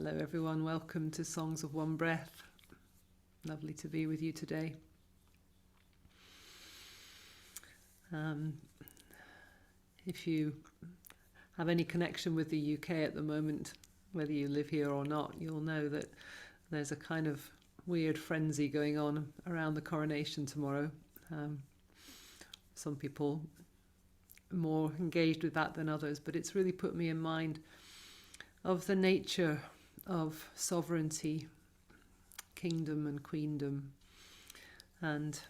Hello everyone, welcome to Songs of One Breath. Lovely to be with you today. If you have any connection with the UK at the moment, whether you live here or not, you'll know that there's a kind of weird frenzy going on around the coronation tomorrow. Some people are more engaged with that than others, but it's really put me in mind of the nature of sovereignty, kingdom and queendom, and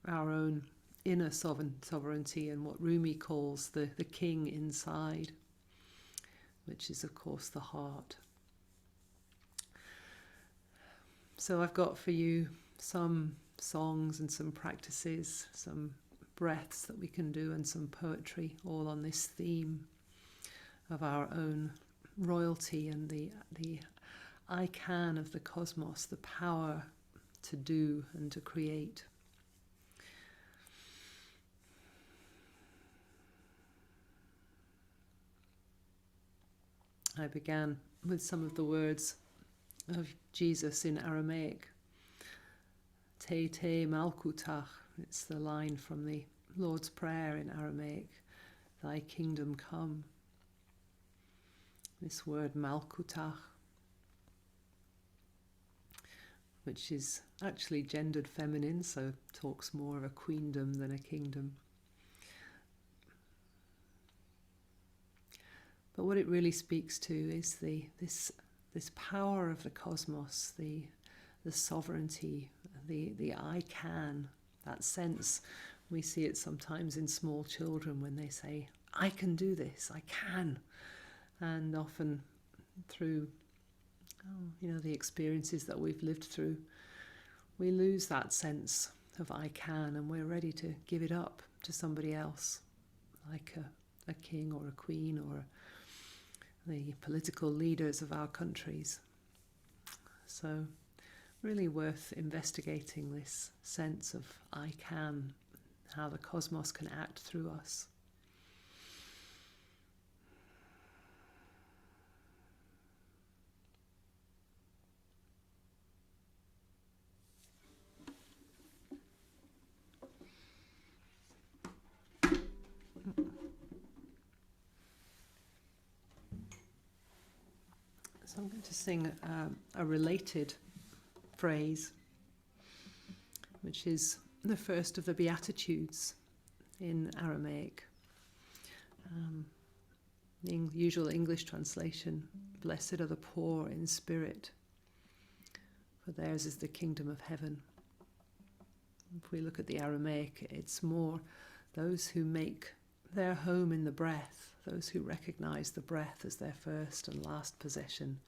our own inner sovereignty, and what Rumi calls the king inside, which is of course the heart. So I've got for you some songs and some practices, some breaths that we can do, and some poetry, all on this theme of our own royalty and the I can of the cosmos, the power to do and to create. I began with some of the words of Jesus in Aramaic. Te te malkutach, it's the line from the Lord's Prayer in Aramaic, thy kingdom come. This word malkutach, which is actually gendered feminine, so talks more of a queendom than a kingdom. But what it really speaks to is this power of the cosmos, the sovereignty, the I can, that sense. We see it sometimes in small children when they say, I can do this, I can. And often through the experiences that we've lived through, we lose that sense of I can, and we're ready to give it up to somebody else, like a king or a queen or the political leaders of our countries. So really worth investigating this sense of I can, how the cosmos can act through us. So I'm going to sing a related phrase, which is the first of the Beatitudes in Aramaic. The usual English translation, blessed are the poor in spirit, for theirs is the kingdom of heaven. If we look at the Aramaic, it's more those who make their home in the breath, those who recognize the breath as their first and last possession.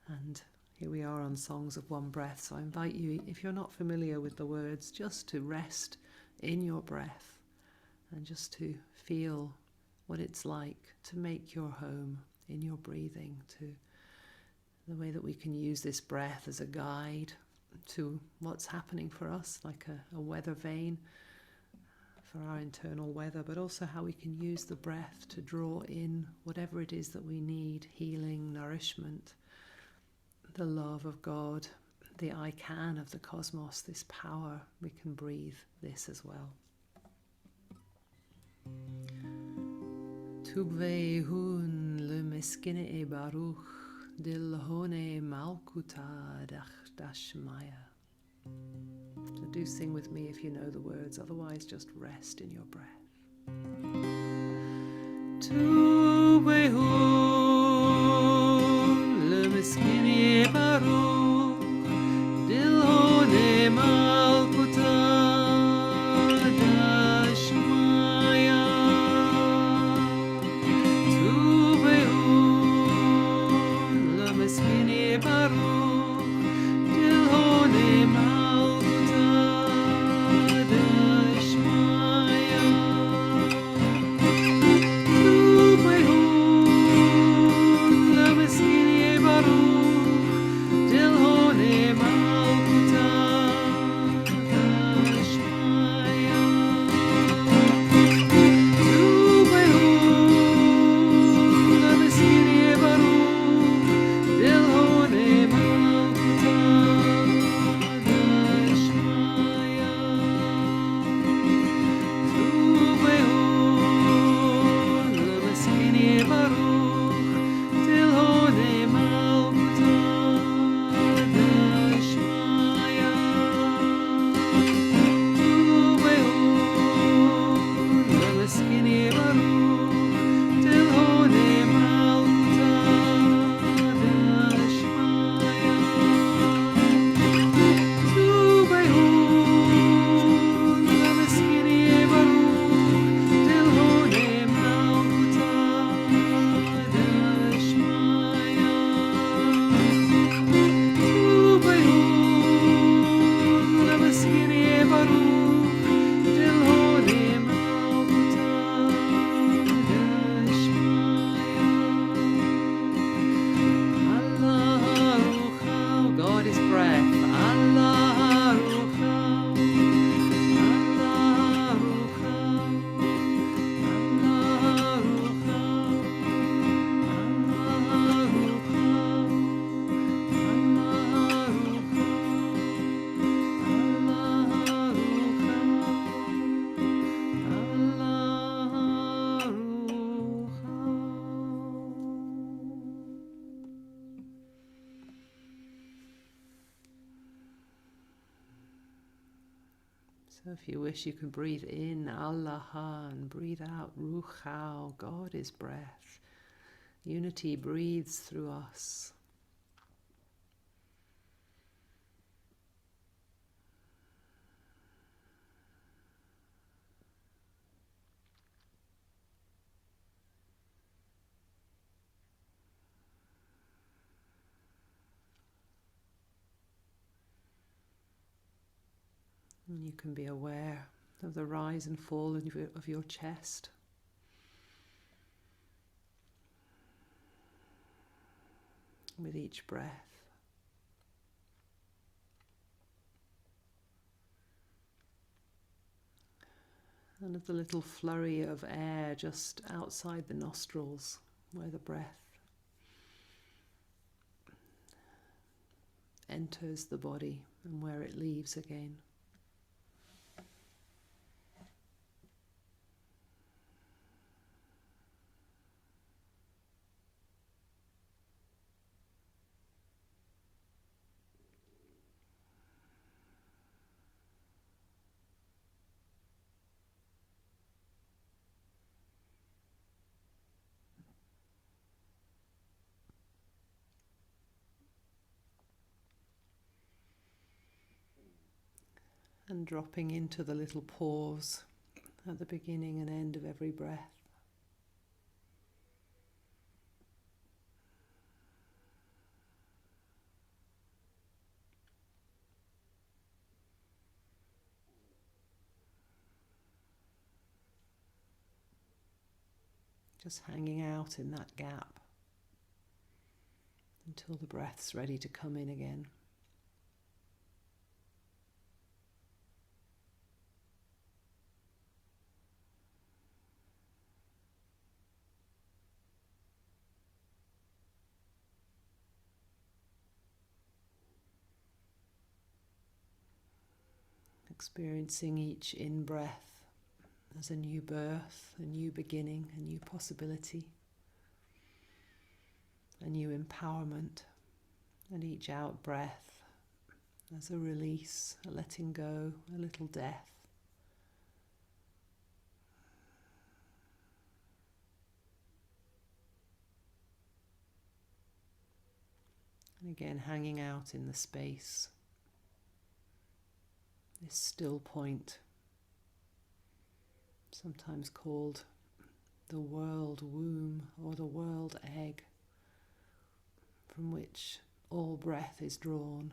And here we are on Songs of One Breath, so I invite you, if you're not familiar with the words, just to rest in your breath and just to feel what it's like to make your home in your breathing, to the way that we can use this breath as a guide to what's happening for us, like a weather vane for our internal weather, but also how we can use the breath to draw in whatever it is that we need, healing, nourishment, the love of God, the I can of the cosmos, this power. We can breathe this as well. Tubvehun le meskine e baruch dilhone malkuta dashmaya. So do sing with me if you know the words, otherwise just rest in your breath. Tubvehun le meskine baruch dilhone malkuta dashmaya. Tubvehun le meskine baruch dilhone malkuta dashmaya. Tubvehun So if you wish, you can breathe in Allah and breathe out Ruchao. God is breath. Unity breathes through us. And you can be aware of the rise and fall of your chest. With each breath. And of the little flurry of air just outside the nostrils, where the breath enters the body and where it leaves again. And dropping into the little pause at the beginning and end of every breath. Just hanging out in that gap until the breath's ready to come in again. Experiencing each in-breath as a new birth, a new beginning, a new possibility, a new empowerment, and each out-breath as a release, a letting go, a little death. And again, hanging out in the space. This still point, sometimes called the world womb or the world egg, from which all breath is drawn.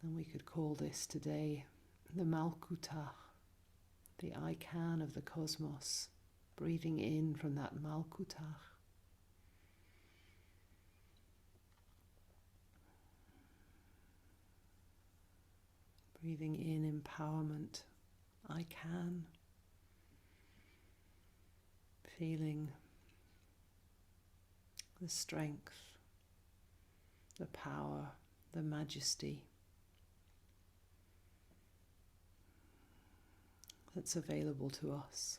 And we could call this today the Malkutah, the I can of the cosmos, breathing in from that Malkutah. Breathing in empowerment, I can. Feeling the strength, the power, the majesty that's available to us.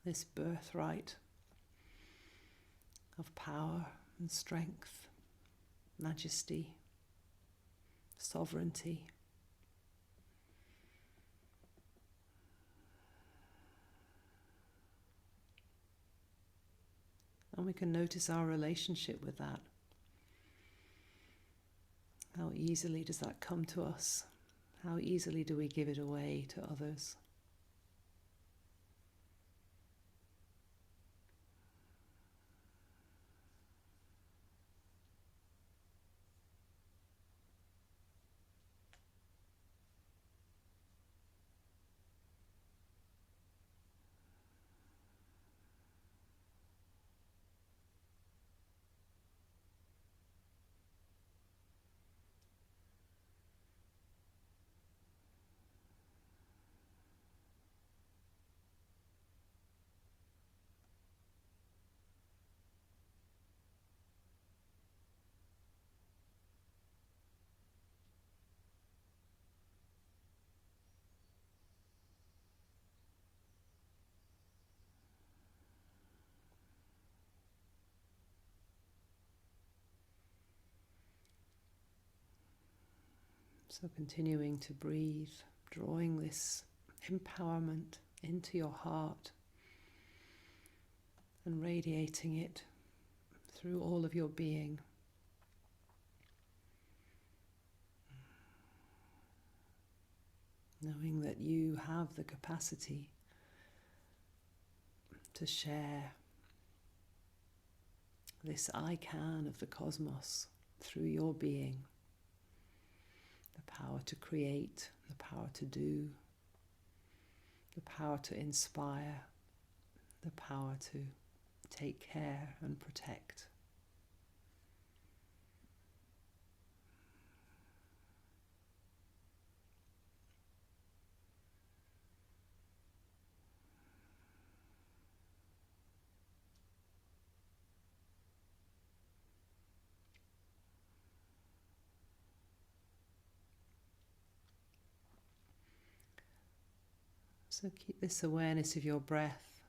This birthright of power and strength, majesty, sovereignty. And we can notice our relationship with that. How easily does that come to us? How easily do we give it away to others? So continuing to breathe, drawing this empowerment into your heart and radiating it through all of your being. Knowing that you have the capacity to share this I can of the cosmos through your being. The power to create, the power to do, the power to inspire, the power to take care and protect. So keep this awareness of your breath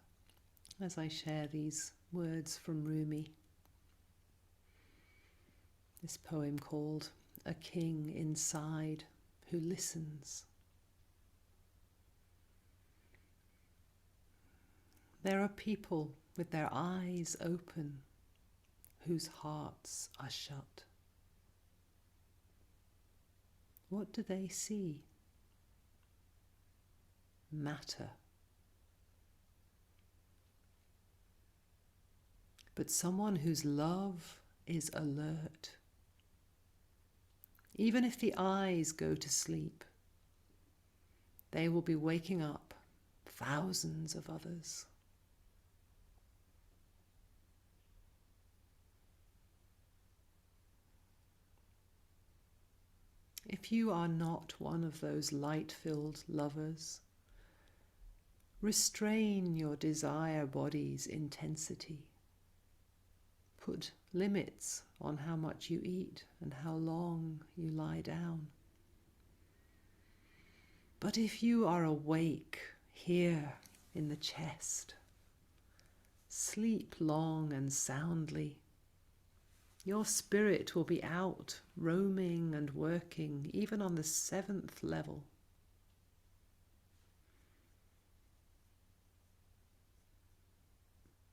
as I share these words from Rumi. This poem called A King Inside Who Listens. There are people with their eyes open whose hearts are shut. What do they see? Matter. But someone whose love is alert, even if the eyes go to sleep, they will be waking up thousands of others. If you are not one of those light-filled lovers, restrain your desire body's intensity. Put limits on how much you eat and how long you lie down. But if you are awake here in the chest, sleep long and soundly. Your spirit will be out, roaming and working, even on the 7th level.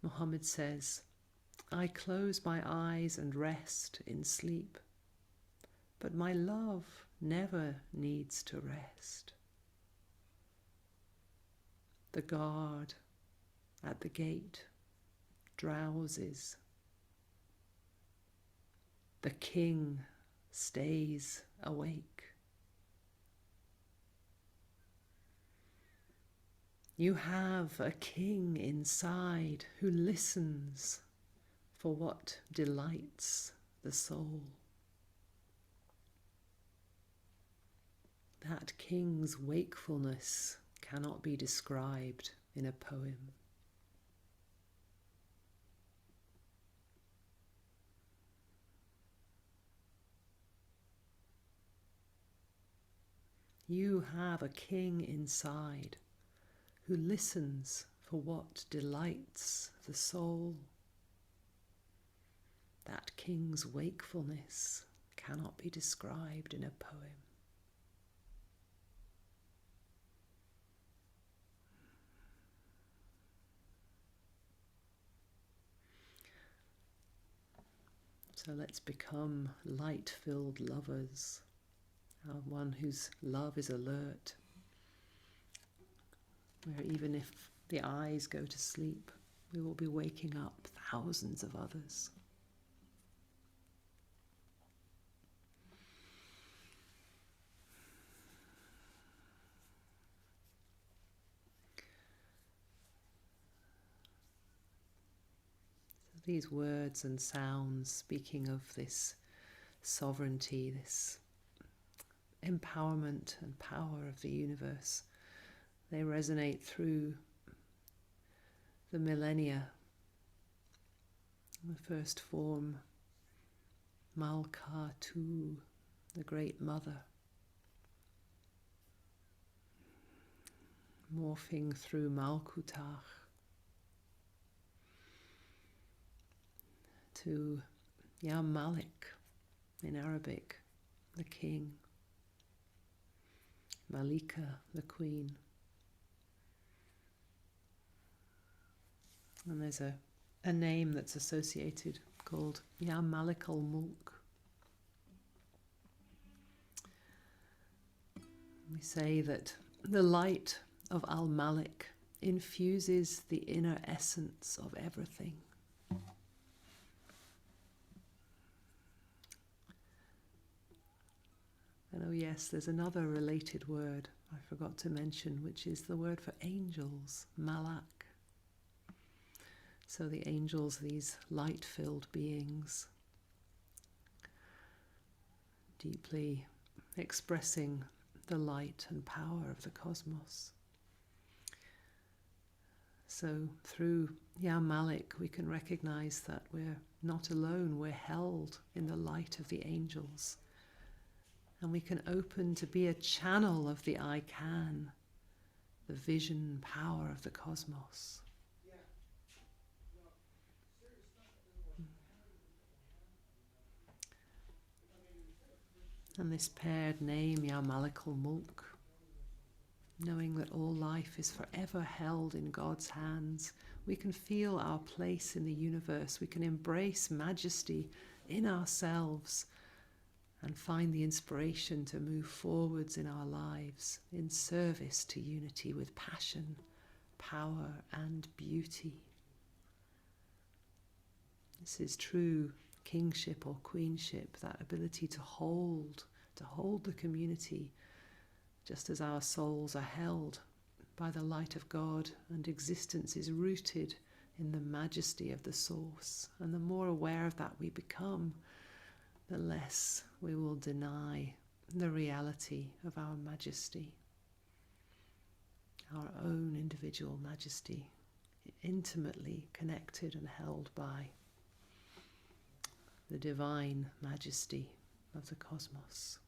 Muhammad says, I close my eyes and rest in sleep, but my love never needs to rest. The guard at the gate drowses. The king stays awake. You have a king inside who listens for what delights the soul. That king's wakefulness cannot be described in a poem. You have a king inside who listens for what delights the soul. That king's wakefulness cannot be described in a poem. So let's become light-filled lovers, one whose love is alert, where even if the eyes go to sleep, we will be waking up thousands of others. So these words and sounds speaking of this sovereignty, this empowerment and power of the universe, they resonate through the millennia. The first form, Malkatu, the Great Mother, morphing through Malkutach to Malik in Arabic, the king. Malika, the queen. And there's a name that's associated called Ya Malik al-Mulk. We say that the light of Al-Malik infuses the inner essence of everything. And oh yes, there's another related word I forgot to mention, which is the word for angels, Malak. So the angels, these light-filled beings, deeply expressing the light and power of the cosmos. So through Ya Malik, we can recognize that we're not alone, we're held in the light of the angels. And we can open to be a channel of the I Can, the vision power of the cosmos. And this paired name, Ya Malik al-Mulk, knowing that all life is forever held in God's hands, we can feel our place in the universe. We can embrace majesty in ourselves and find the inspiration to move forwards in our lives in service to unity with passion, power, and beauty. This is true kingship or queenship, that ability to hold the community, just as our souls are held by the light of God and existence is rooted in the majesty of the source. And the more aware of that we become, the less we will deny the reality of our majesty, our own individual majesty, intimately connected and held by the divine majesty of the cosmos.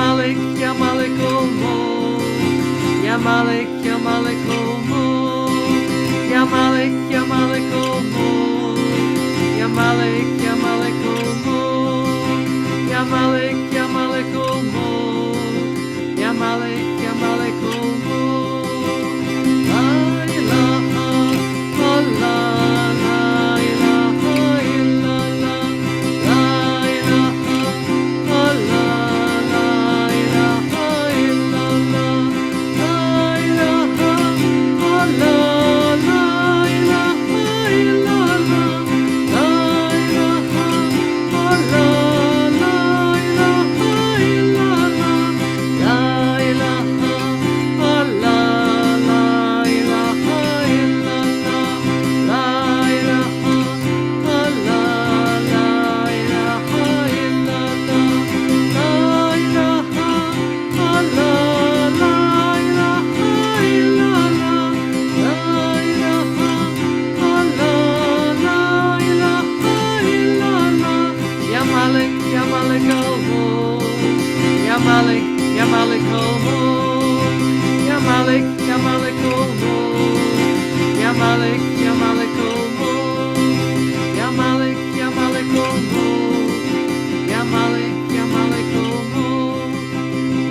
Malik, Ya Malik Olmo, Ya Malik, Ya Malik Olmo, Ya Malik, Ya Malik Olmo, Ya Malik, Ya Malik Olmo, Ya Malik, Ya Malik Olmo, Ya Malik, Ya Malik Olmo. La ilaha illallah, la ilaha illallah, la ilaha illallah, la ilaha illallah, la ilaha illallah, la ilaha illallah, la ilaha illallah, la ilaha Malik, Ya Malik Olmo, Ya Malik, Ya Malik Olmo, Ya Malik, Ya Malik Olmo, Ya Malik, Ya Malik Olmo, Ya Malik, Ya Malik Olmo, Ya Malik, Ya Malik Olmo,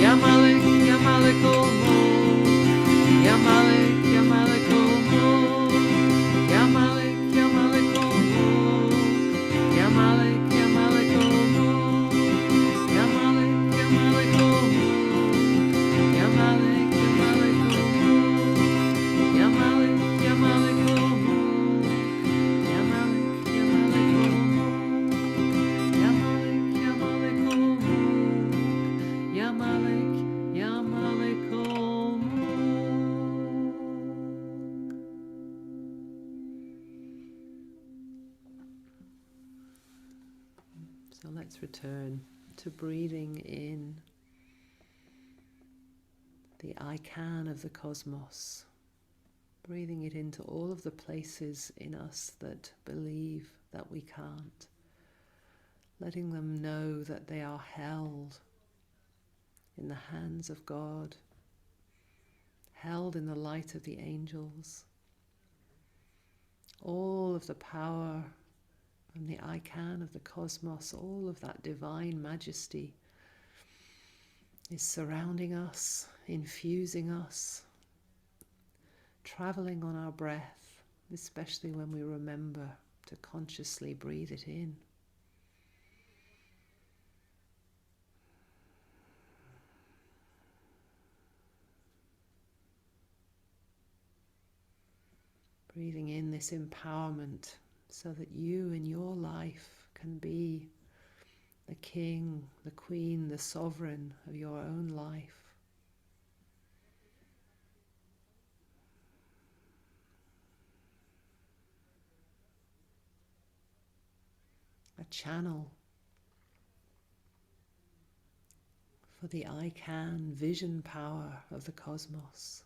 Ya Malik, Ya Malik Olmo, Ya Malik, Ya Malik Olmo, Ya Malik, Ya Malik Olmo, Ya Malik, Ya Malik Olmo, Ya Malik, Ya Malik Olmo, Ya Malik, Ya Malik Olmo, Ya Malik, Ya Malik Olmo, Ya Malik, Ya Malik Olmo, Ya Malik, Ya Malik Olmo. So let's return to breathing in the I can of the cosmos, breathing it into all of the places in us that believe that we can't, letting them know that they are held in the hands of God, held in the light of the angels. All of the power and the I can of the cosmos, all of that divine majesty is surrounding us, infusing us, traveling on our breath, especially when we remember to consciously breathe it in. Breathing in this empowerment so that you in your life can be the king, the queen, the sovereign of your own life. A channel for the I can vision power of the cosmos.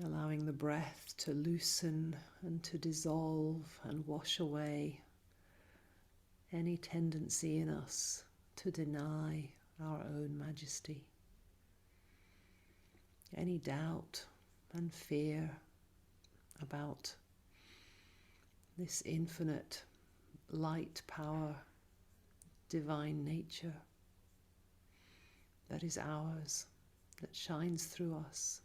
Allowing the breath to loosen and to dissolve and wash away any tendency in us to deny our own majesty, any doubt and fear about this infinite light power, divine nature that is ours, that shines through us.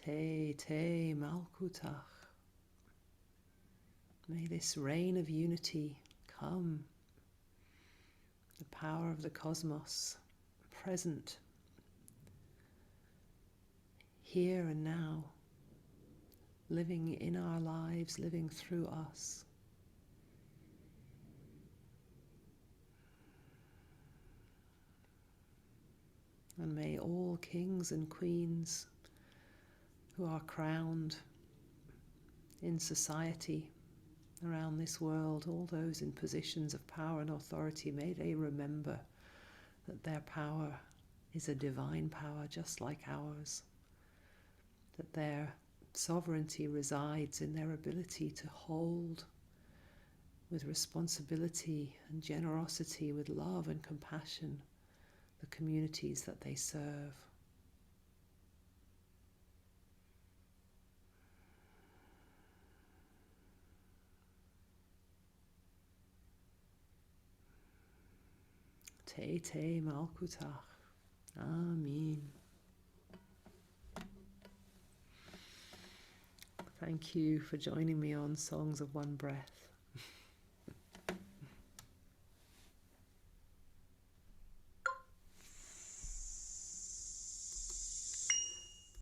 Te Te Malkutach. May this reign of unity come, the power of the cosmos present here and now, living in our lives, living through us. And may all kings and queens who are crowned in society around this world, all those in positions of power and authority, may they remember that their power is a divine power just like ours, that their sovereignty resides in their ability to hold with responsibility and generosity, with love and compassion, the communities that they serve. Te te malkutach. Amen. Thank you for joining me on Songs of One Breath.